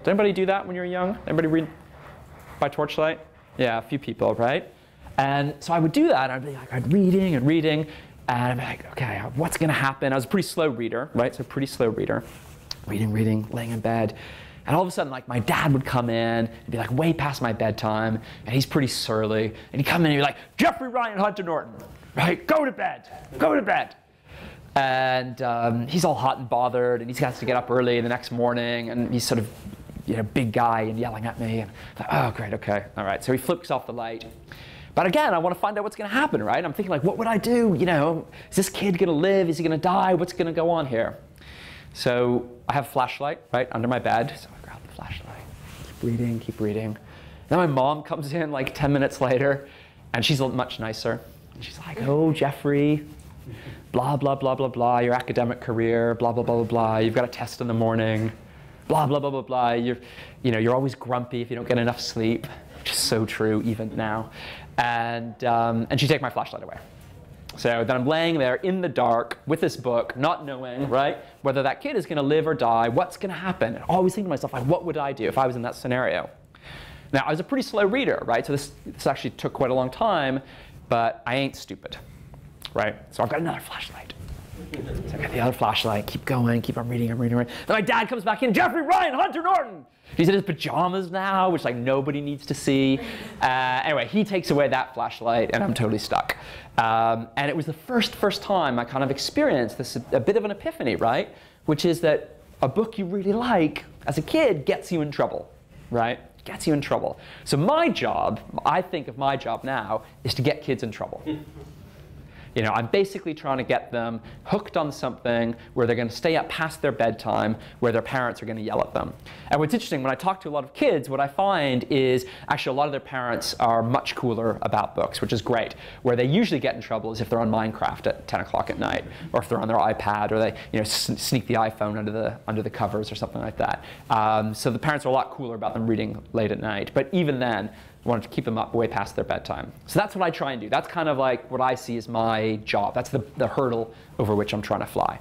Did anybody do that when you were young? Anybody read by torchlight? Yeah, a few people, right? And so I would do that, and I'd be like, I'm reading and reading, and I'd be like, okay, what's gonna happen? I was a pretty slow reader, right? So pretty slow reader. Reading, laying in bed. And all of a sudden, like, my dad would come in, it'd be like way past my bedtime, and he's pretty surly. And he'd come in and he'd be like, Jeffrey Ryan Hunter Norton, right? Go to bed, go to bed. And he's all hot and bothered, and he has to get up early the next morning, and he's sort of, you know, big guy and yelling at me. And I'm like, oh, great, okay, all right. So he flips off the light. But again, I want to find out what's going to happen, right? I'm thinking, like, what would I do? You know, is this kid going to live? Is he going to die? What's going to go on here? So I have a flashlight, right, under my bed. So I grab the flashlight, keep reading. Then my mom comes in like 10 minutes later, and she's much nicer. And she's like, oh, Jeffrey, blah, blah, blah, blah, blah, your academic career, blah, blah, blah, blah, blah. You've got a test in the morning, blah, blah, blah, blah, blah. You're always grumpy if you don't get enough sleep, which is so true even now. And she takes my flashlight away. So then I'm laying there in the dark with this book, not knowing, right, whether that kid is going to live or die, what's going to happen. And always thinking to myself, like, what would I do if I was in that scenario? Now, I was a pretty slow reader, right? So this actually took quite a long time, but I ain't stupid, right? So I've got another flashlight. So I got the other flashlight, keep going, keep on reading. Then my dad comes back in, Jeffrey Ryan Hunter Norton. He's in his pajamas now, which like nobody needs to see. Anyway, he takes away that flashlight, and I'm totally stuck. And it was the first time I kind of experienced this, a bit of an epiphany, right? Which is that a book you really like as a kid gets you in trouble, right? Gets you in trouble. So my job, I think of my job now, is to get kids in trouble. You know, I'm basically trying to get them hooked on something where they're going to stay up past their bedtime, where their parents are going to yell at them. And what's interesting, when I talk to a lot of kids, what I find is actually a lot of their parents are much cooler about books, which is great. Where they usually get in trouble is if they're on Minecraft at 10 o'clock at night, or if they're on their iPad, or they, you know, sneak the iPhone under the covers or something like that. So the parents are a lot cooler about them reading late at night. But even then, wanted to keep them up way past their bedtime. So that's what I try and do. That's kind of like what I see as my job. That's the hurdle over which I'm trying to fly.